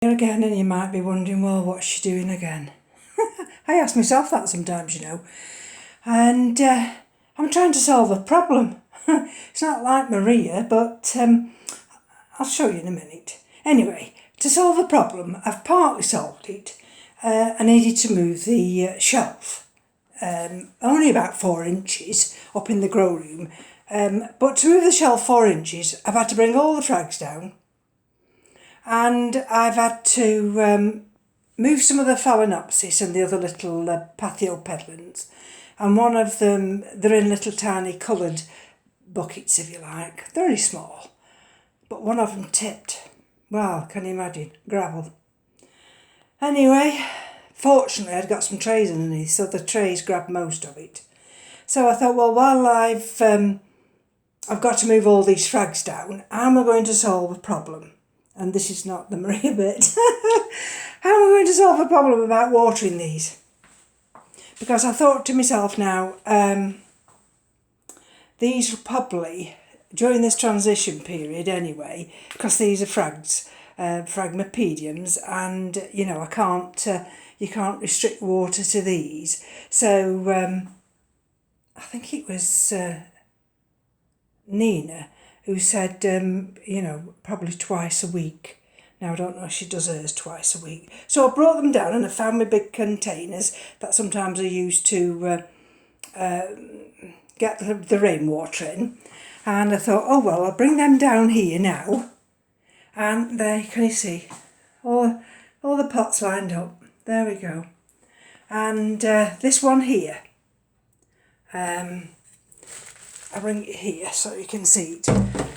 Here again, and you might be wondering, well, what's she doing again? I ask myself that sometimes, you know, and I'm trying to solve a problem. It's not like Maria, but I'll show you in a minute. Anyway, to solve a problem, I've partly solved it. I needed to move the shelf, only about 4 inches up in the grow room, but to move the shelf 4 inches, I've had to bring all the frags down. And I've had to move some of the phalaenopsis and the other little pathiopedilans. And one of them, they're in little tiny coloured buckets, if you like. They're only small. But one of them tipped. Well, can you imagine? Gravel. Anyway, fortunately I'd got some trays underneath, so the trays grabbed most of it. So I thought, well, while I've got to move all these frags down, how am I going to solve a problem? And this is not the Maria bit. How am I going to solve a problem about watering these? Because I thought to myself now, these will probably, during this transition period anyway, because these are frags, phragmipediums, and you know, you can't restrict water to these. So I think it was Nina who said, you know, probably twice a week. Now, I don't know if she does hers twice a week. So I brought them down and I found my big containers that sometimes I use to get the rainwater in. And I thought, oh, well, I'll bring them down here now. And there, can you see? All the pots lined up. There we go. And this one here, I'll bring it here so you can see it.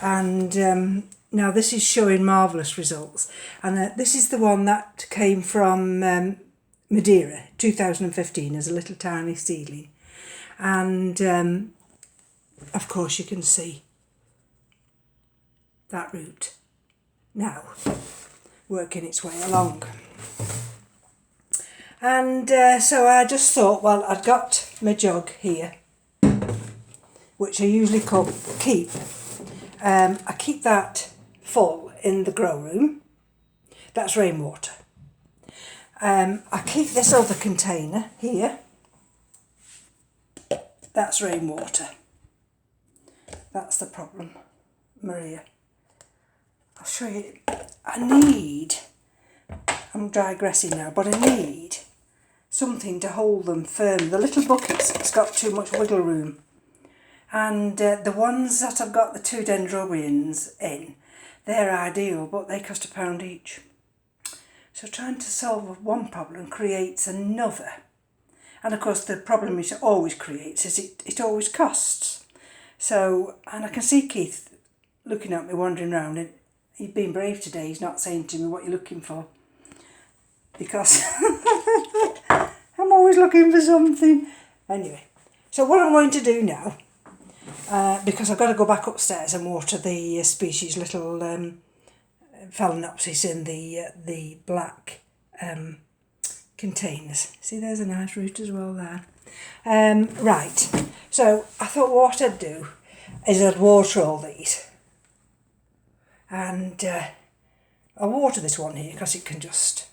And now this is showing marvellous results. And this is the one that came from Madeira, 2015, as a little tiny seedling. And of course you can see that root now working its way along. And so I just thought, well, I'd got my jug here, which I usually keep. I keep that full in the grow room. That's rainwater. I keep this other container here. That's rainwater. That's the problem, Maria. I'll show you. I'm digressing now, but I need something to hold them firm. The little buckets, it's got too much wiggle room. And the ones that I've got the 2 dendrobians in, they're ideal, but they cost £1 each. So trying to solve one problem creates another. And of course the problem it always creates is it always costs. So, and I can see Keith looking at me, wandering around, and he's been brave today. He's not saying to me what you're looking for. Because I'm always looking for something. Anyway, so what I'm going to do now, because I've got to go back upstairs and water the species little phalaenopsis in the black containers. See, there's a nice root as well there. Right, so I thought what I'd do is I'd water all these. And I'll water this one here because it can just...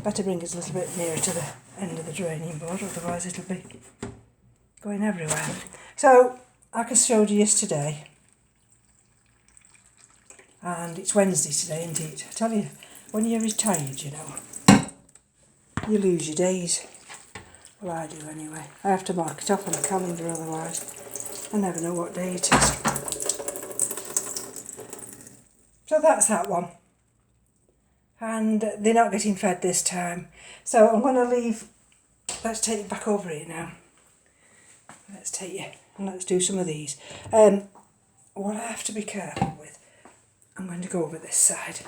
better bring it a little bit nearer to the end of the draining board, otherwise it'll be going everywhere. So, like I showed you yesterday, and it's Wednesday today, isn't it? I tell you, when you're retired, you know, you lose your days. Well, I do anyway. I have to mark it off on the calendar, otherwise I never know what day it is. So that's that one. And they're not getting fed this time. So I'm going to leave, let's take it back over here now. Let's take you and let's do some of these. What I have to be careful with, I'm going to go over this side.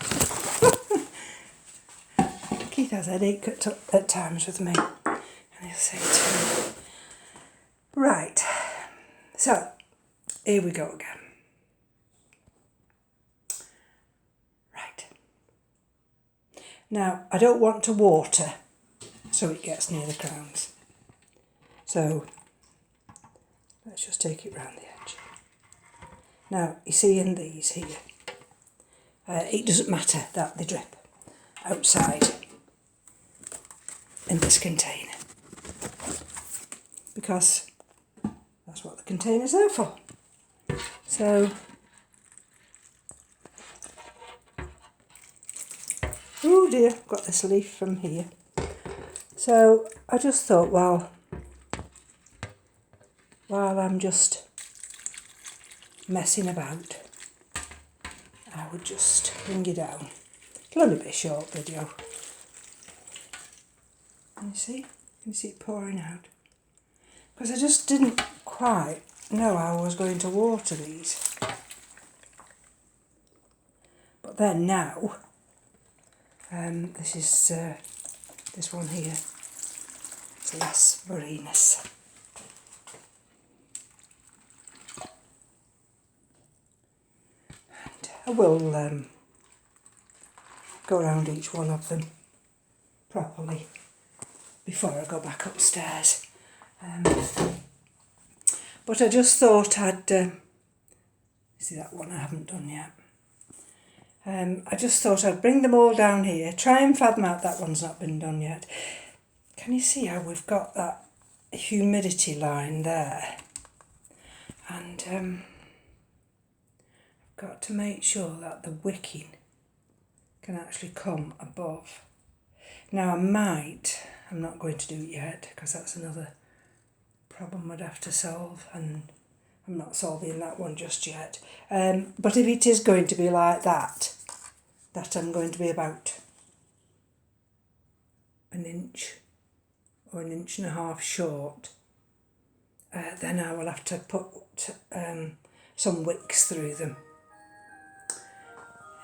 Keith has a headache at times with me, and he'll say to me. Right, so here we go again. Now, I don't want to water so it gets near the crowns. So, let's just take it round the edge. Now, you see in these here, it doesn't matter that they drip outside in this container, because that's what the container's there for. So, oh dear, got this leaf from here. So I just thought, well, while I'm just messing about, I would just bring you down. It'll only be a short video. Can you see it pouring out? Because I just didn't quite know how I was going to water these. But then now, this is this one here. It's less marinus. And I will go around each one of them properly before I go back upstairs. But I just thought I'd see that one I haven't done yet. I just thought I'd bring them all down here, try and fathom out that one's not been done yet. Can you see how we've got that humidity line there? And I've got to make sure that the wicking can actually come above. Now I'm not going to do it yet because that's another problem I'd have to solve, and I'm not solving that one just yet. But if it is going to be like that I'm going to be about an inch or an inch and a half short, then I will have to put some wicks through them.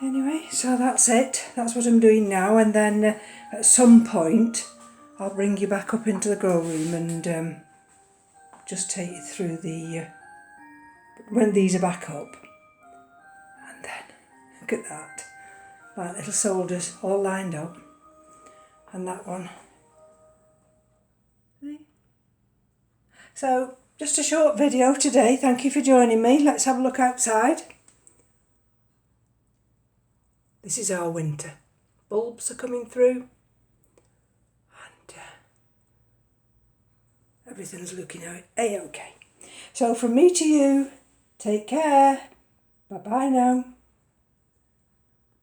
Anyway, so that's it. That's what I'm doing now, and then at some point I'll bring you back up into the grow room and just take you through the when these are back up. And then look at that, like little soldiers all lined up, and that one. So just a short video today. Thank you for joining me. Let's have a look outside. This is our winter. Bulbs are coming through, and everything's looking a-okay. So from me to you, take care. Bye-bye now.